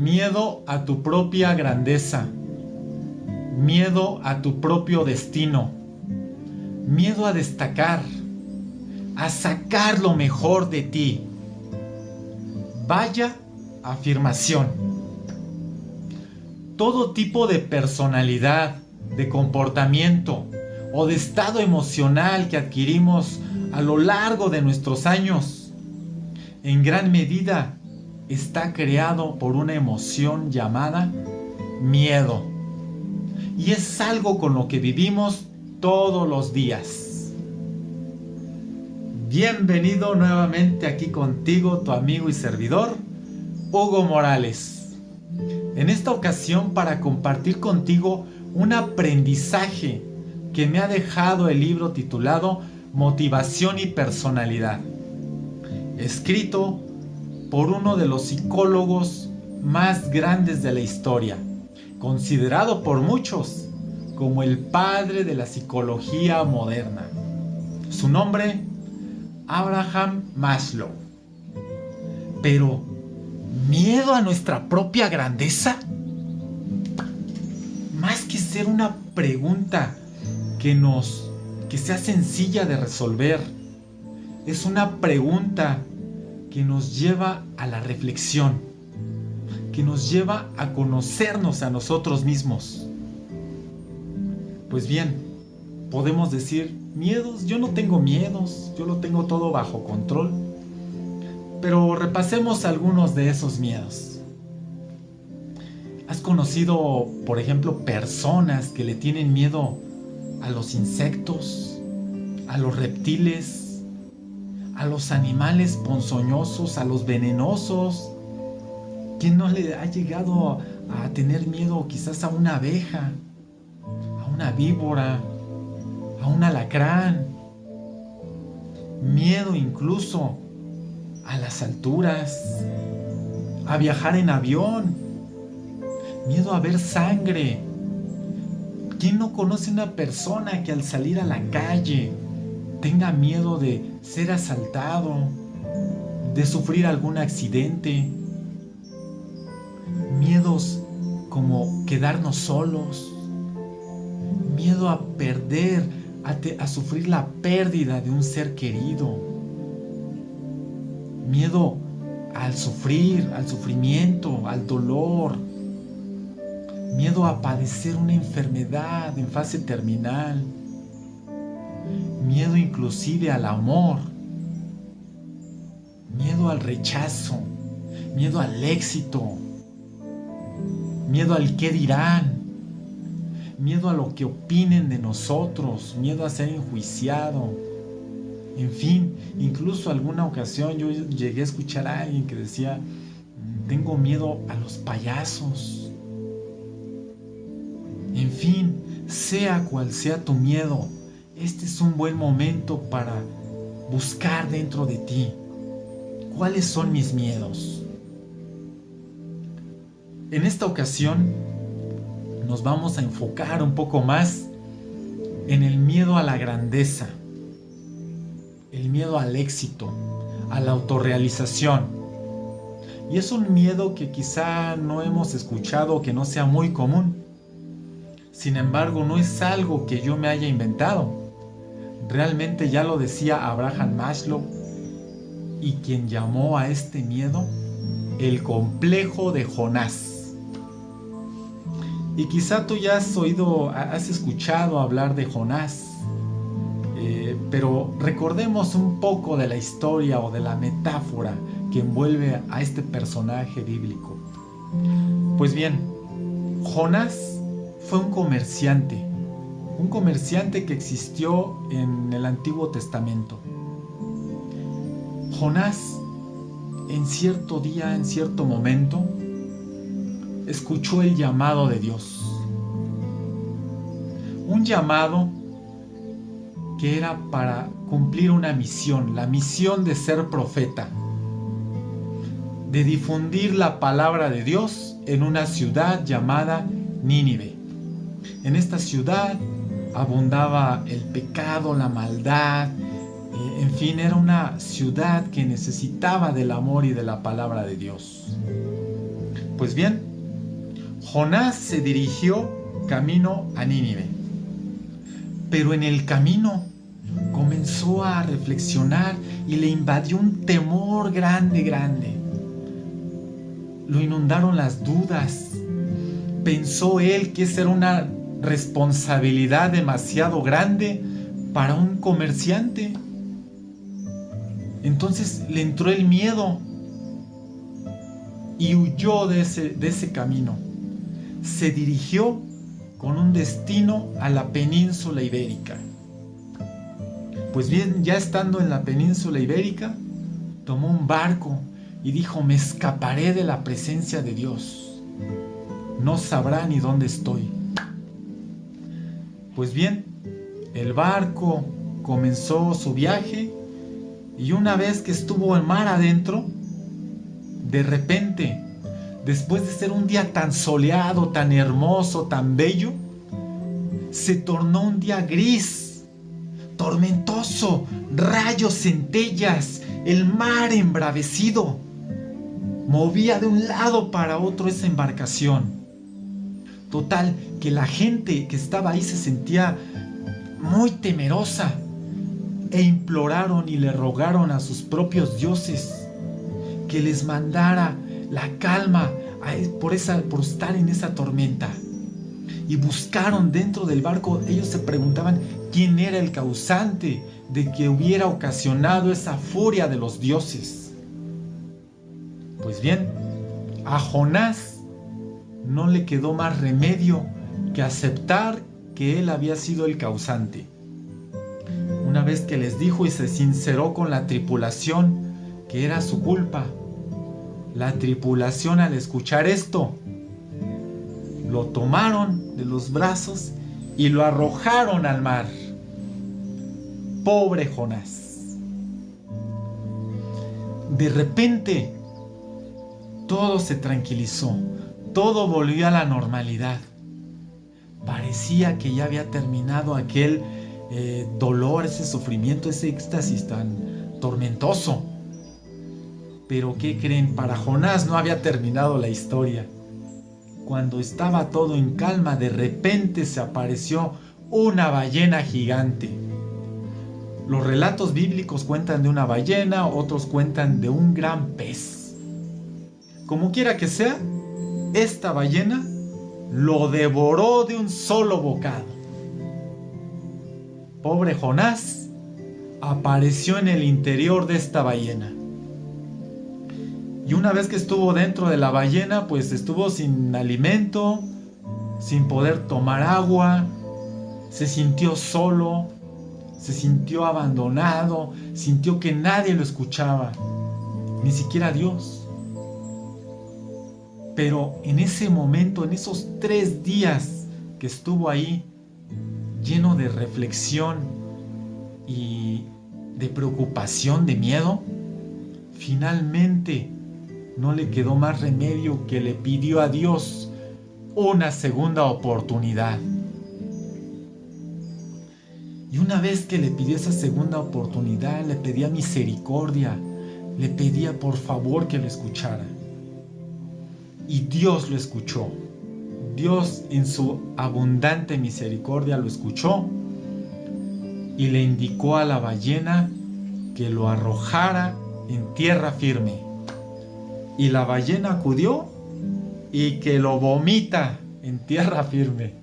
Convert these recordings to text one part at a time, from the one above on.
Miedo a tu propia grandeza, miedo a tu propio destino, miedo a destacar, a sacar lo mejor de ti. Vaya afirmación. Todo tipo de personalidad, de comportamiento o de estado emocional que adquirimos a lo largo de nuestros años, en gran medida está creado por una emoción llamada miedo. Y es algo con lo que vivimos todos los días. Bienvenido nuevamente aquí contigo, tu amigo y servidor, Hugo Morales. En esta ocasión para compartir contigo un aprendizaje que me ha dejado el libro titulado Motivación y Personalidad, escrito por uno de los psicólogos más grandes de la historia, considerado por muchos como el padre de la psicología moderna. Su nombre, Abraham Maslow. Pero, ¿miedo a nuestra propia grandeza? Más que ser una pregunta que sea sencilla de resolver, es una pregunta que nos lleva a la reflexión, que nos lleva a conocernos a nosotros mismos. Pues bien, podemos decir, miedos, yo no tengo miedos, yo lo tengo todo bajo control. Pero repasemos algunos de esos miedos. ¿Has conocido, por ejemplo, personas que le tienen miedo a los insectos, a los reptiles, a los animales ponzoñosos, a los venenosos? ¿Quién no le ha llegado a tener miedo quizás a una abeja, a una víbora, a un alacrán? Miedo incluso a las alturas, a viajar en avión, miedo a ver sangre. ¿Quién no conoce una persona que al salir a la calle tenga miedo de ser asaltado, de sufrir algún accidente? Miedos como quedarnos solos, miedo a perder, a sufrir la pérdida de un ser querido, miedo al sufrir, al sufrimiento, al dolor, miedo a padecer una enfermedad en fase terminal, miedo inclusive al amor, miedo al rechazo, miedo al éxito, miedo al qué dirán, miedo a lo que opinen de nosotros, miedo a ser enjuiciado. En fin, incluso alguna ocasión yo llegué a escuchar a alguien que decía, tengo miedo a los payasos. En fin, sea cual sea tu miedo, este es un buen momento para buscar dentro de ti cuáles son mis miedos. En esta ocasión nos vamos a enfocar un poco más en el miedo a la grandeza, el miedo al éxito, a la autorrealización. Y es un miedo que quizá no hemos escuchado, que no sea muy común. Sin embargo, no es algo que yo me haya inventado. Realmente ya lo decía Abraham Maslow, y quien llamó a este miedo el complejo de Jonás. Y quizá tú ya has escuchado hablar de Jonás. Pero recordemos un poco de la historia o de la metáfora que envuelve a este personaje bíblico. Pues bien, Jonás fue un comerciante que existió en el Antiguo Testamento. Jonás, en cierto día, en cierto momento, escuchó el llamado de Dios. Un llamado que era para cumplir una misión, la misión de ser profeta, de difundir la palabra de Dios en una ciudad llamada Nínive. En esta ciudad abundaba el pecado, la maldad, en fin, era una ciudad que necesitaba del amor y de la palabra de Dios. Pues bien, Jonás se dirigió camino a Nínive. Pero en el camino comenzó a reflexionar y le invadió un temor grande. Lo inundaron las dudas. Pensó él que esa era una responsabilidad demasiado grande para un comerciante. Entonces le entró el miedo y huyó de ese camino. Se dirigió con un destino a la península ibérica. Pues bien, ya estando en la península ibérica, tomó un barco y dijo: me escaparé de la presencia de Dios. No sabrá ni dónde estoy. Pues bien, el barco comenzó su viaje y una vez que estuvo en mar adentro, de repente, después de ser un día tan soleado, tan hermoso, tan bello, se tornó un día gris, tormentoso, rayos, centellas, el mar embravecido. Movía de un lado para otro esa embarcación. Total, que la gente que estaba ahí se sentía muy temerosa e imploraron y le rogaron a sus propios dioses que les mandara la calma por estar en esa tormenta. Y buscaron dentro del barco, ellos se preguntaban quién era el causante de que hubiera ocasionado esa furia de los dioses. Pues bien, a Jonás no le quedó más remedio que aceptar que él había sido el causante. Una vez que les dijo y se sinceró con la tripulación que era su culpa, la tripulación, al escuchar esto, lo tomaron de los brazos y lo arrojaron al mar. Pobre Jonás. De repente, todo se tranquilizó, todo volvió a la normalidad. Parecía que ya había terminado aquel dolor, ese sufrimiento, ese éxtasis tan tormentoso. Pero ¿qué creen? Para Jonás no había terminado la historia. Cuando estaba todo en calma, de repente se apareció una ballena gigante. Los relatos bíblicos cuentan de una ballena, otros cuentan de un gran pez. Como quiera que sea, esta ballena lo devoró de un solo bocado. Pobre Jonás apareció en el interior de esta ballena. Y una vez que estuvo dentro de la ballena, pues estuvo sin alimento, sin poder tomar agua, se sintió solo, se sintió abandonado, sintió que nadie lo escuchaba, ni siquiera Dios. Pero en ese momento, en esos 3 días que estuvo ahí, lleno de reflexión y de preocupación, de miedo, finalmente no le quedó más remedio que le pidió a Dios una segunda oportunidad. Y una vez que le pidió esa segunda oportunidad, le pedía misericordia, le pedía por favor que lo escuchara. Y Dios lo escuchó. Dios en su abundante misericordia lo escuchó y le indicó a la ballena que lo arrojara en tierra firme. Y la ballena acudió y que lo vomita en tierra firme.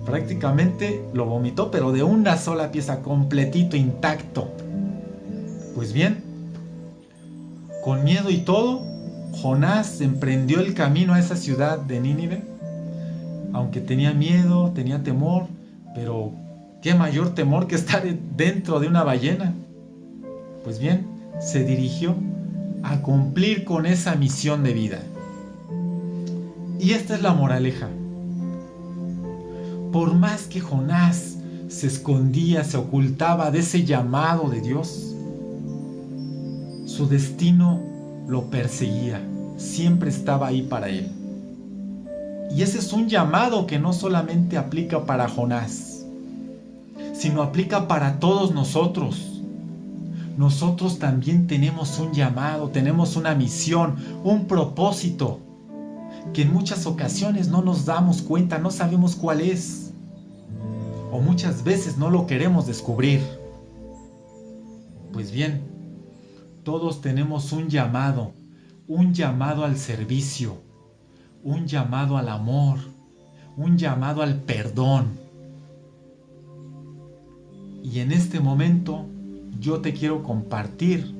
Prácticamente lo vomitó, pero de una sola pieza, completito, intacto. Pues bien, con miedo y todo, Jonás emprendió el camino a esa ciudad de Nínive. Aunque tenía miedo, tenía temor, pero qué mayor temor que estar dentro de una ballena. Pues bien, se dirigió a cumplir con esa misión de vida. Y esta es la moraleja. Por más que Jonás se escondía, se ocultaba de ese llamado de Dios, su destino lo perseguía, siempre estaba ahí para él. Y ese es un llamado que no solamente aplica para Jonás, sino aplica para todos nosotros. Nosotros también tenemos un llamado, tenemos una misión, un propósito. que en muchas ocasiones no nos damos cuenta, no sabemos cuál es, o muchas veces no lo queremos descubrir. Pues bien, todos tenemos un llamado al servicio, un llamado al amor, un llamado al perdón. Y en este momento yo te quiero compartir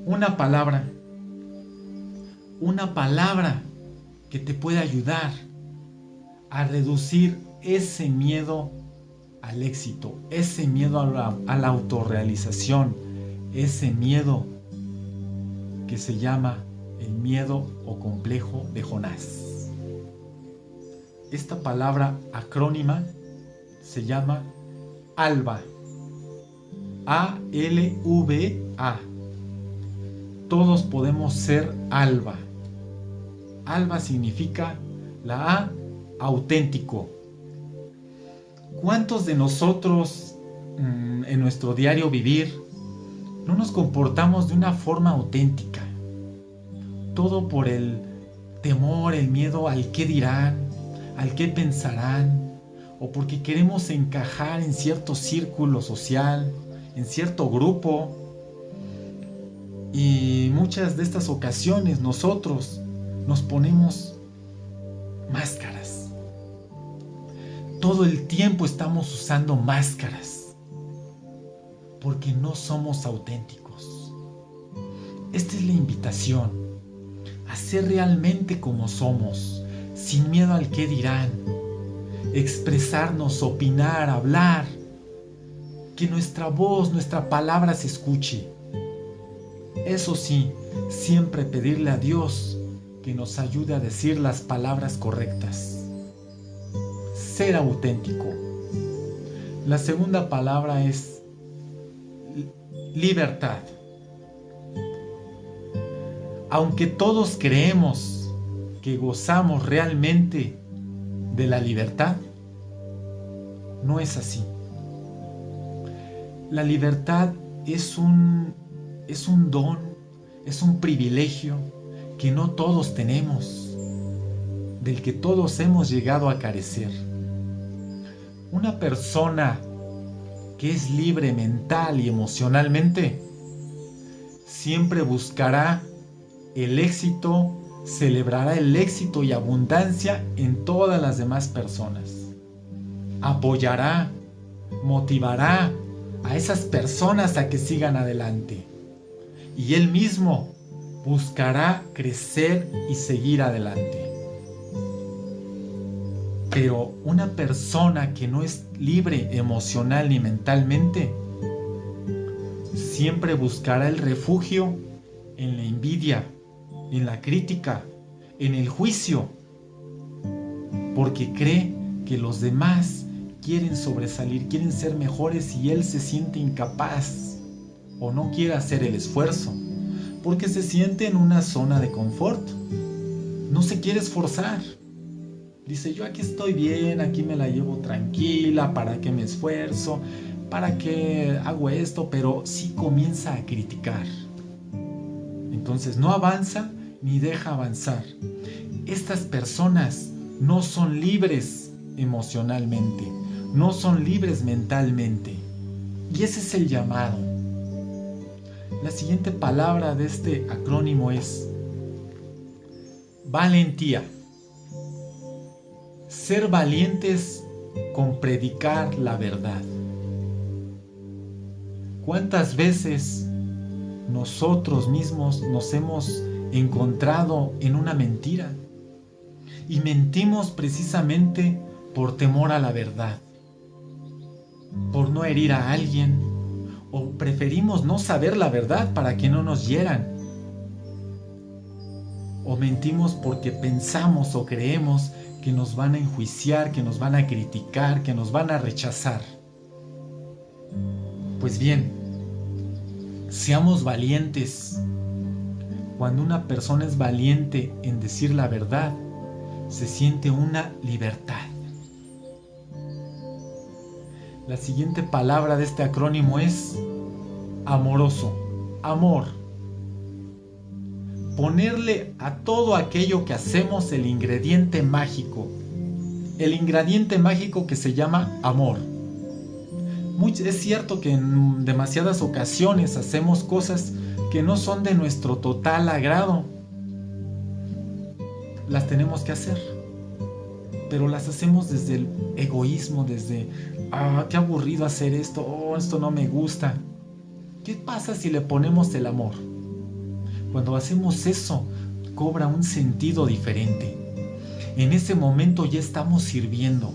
una palabra que te puede ayudar a reducir ese miedo al éxito, ese miedo a la autorrealización, ese miedo que se llama el miedo o complejo de Jonás. Esta palabra acrónima se llama ALVA. A-L-V-A. Todos podemos ser ALVA. ALVA significa la A, auténtico. ¿Cuántos de nosotros en nuestro diario vivir no nos comportamos de una forma auténtica? Todo por el temor, el miedo al qué dirán, al qué pensarán, o porque queremos encajar en cierto círculo social, en cierto grupo. Y muchas de estas ocasiones nosotros nos ponemos máscaras. Todo el tiempo estamos usando máscaras porque no somos auténticos. Esta es la invitación a ser realmente como somos, sin miedo al qué dirán, expresarnos, opinar, hablar, que nuestra voz, nuestra palabra se escuche. Eso sí, siempre pedirle a Dios que nos ayude a decir las palabras correctas. Ser auténtico. La segunda palabra es libertad. Aunque todos creemos que gozamos realmente de la libertad, no es así. La libertad es un don, es un privilegio que no todos tenemos, del que todos hemos llegado a carecer. Una persona que es libre mental y emocionalmente siempre buscará el éxito, celebrará el éxito y abundancia en todas las demás personas. Apoyará, motivará a esas personas a que sigan adelante. Y él mismo buscará crecer y seguir adelante. Pero una persona que no es libre emocional ni mentalmente, siempre buscará el refugio en la envidia, en la crítica, en el juicio, porque cree que los demás quieren sobresalir, quieren ser mejores y él se siente incapaz o no quiere hacer el esfuerzo, porque se siente en una zona de confort, no se quiere esforzar. Dice, yo aquí estoy bien, aquí me la llevo tranquila, ¿para qué me esfuerzo? ¿Para qué hago esto? Pero sí comienza a criticar. Entonces no avanza ni deja avanzar. Estas personas no son libres emocionalmente, no son libres mentalmente. Y ese es el llamado. La siguiente palabra de este acrónimo es valentía. Ser valientes con predicar la verdad. ¿Cuántas veces nosotros mismos nos hemos encontrado en una mentira? Y mentimos precisamente por temor a la verdad, por no herir a alguien, o preferimos no saber la verdad para que no nos hieran. O mentimos porque pensamos o creemos que nos van a enjuiciar, que nos van a criticar, que nos van a rechazar. Pues bien, seamos valientes. Cuando una persona es valiente en decir la verdad, se siente una libertad. La siguiente palabra de este acrónimo es amoroso, amor. ponerle a todo aquello que hacemos el ingrediente mágico que se llama amor. Es cierto que en demasiadas ocasiones hacemos cosas que no son de nuestro total agrado. Las tenemos que hacer, pero las hacemos desde el egoísmo, desde qué aburrido hacer esto, esto no me gusta. ¿Qué pasa si le ponemos el amor? Cuando hacemos eso, cobra un sentido diferente. En ese momento ya estamos sirviendo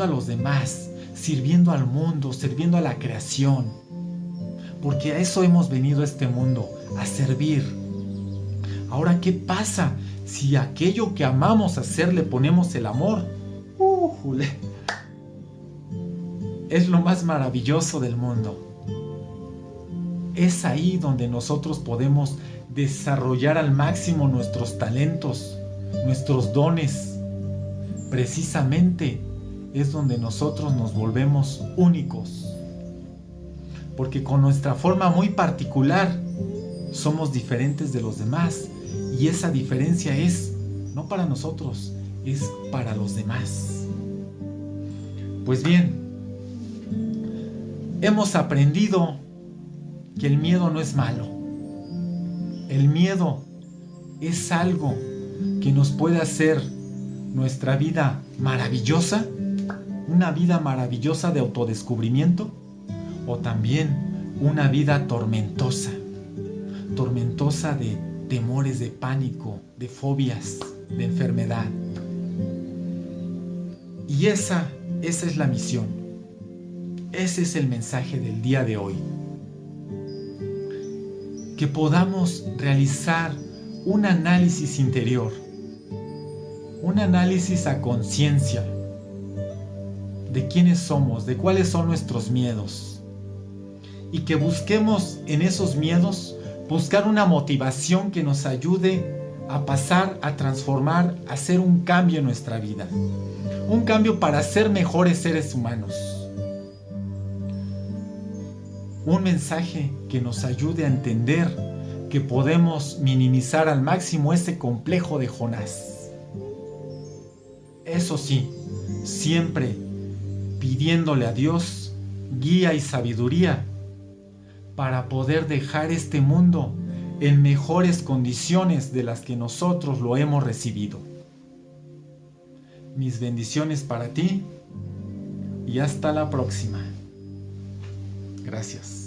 a los demás, sirviendo al mundo, sirviendo a la creación. Porque a eso hemos venido a este mundo, a servir. Ahora, ¿qué pasa si a aquello que amamos hacer le ponemos el amor? Es lo más maravilloso del mundo. Es ahí donde nosotros podemos desarrollar al máximo nuestros talentos, nuestros dones. Precisamente es donde nosotros nos volvemos únicos. Porque con nuestra forma muy particular somos diferentes de los demás. Y esa diferencia es no para nosotros, es para los demás. Pues bien, hemos aprendido que el miedo no es malo. El miedo es algo que nos puede hacer nuestra vida maravillosa, una vida maravillosa de autodescubrimiento, o también una vida tormentosa de temores, de pánico, de fobias, de enfermedad. Y esa es la misión. Ese es el mensaje del día de hoy. Que podamos realizar un análisis interior, un análisis a conciencia de quiénes somos, de cuáles son nuestros miedos, y que busquemos en esos miedos buscar una motivación que nos ayude a pasar, a transformar, a hacer un cambio en nuestra vida, un cambio para ser mejores seres humanos. Un mensaje que nos ayude a entender que podemos minimizar al máximo ese complejo de Jonás. Eso sí, siempre pidiéndole a Dios guía y sabiduría para poder dejar este mundo en mejores condiciones de las que nosotros lo hemos recibido. Mis bendiciones para ti y hasta la próxima. Gracias.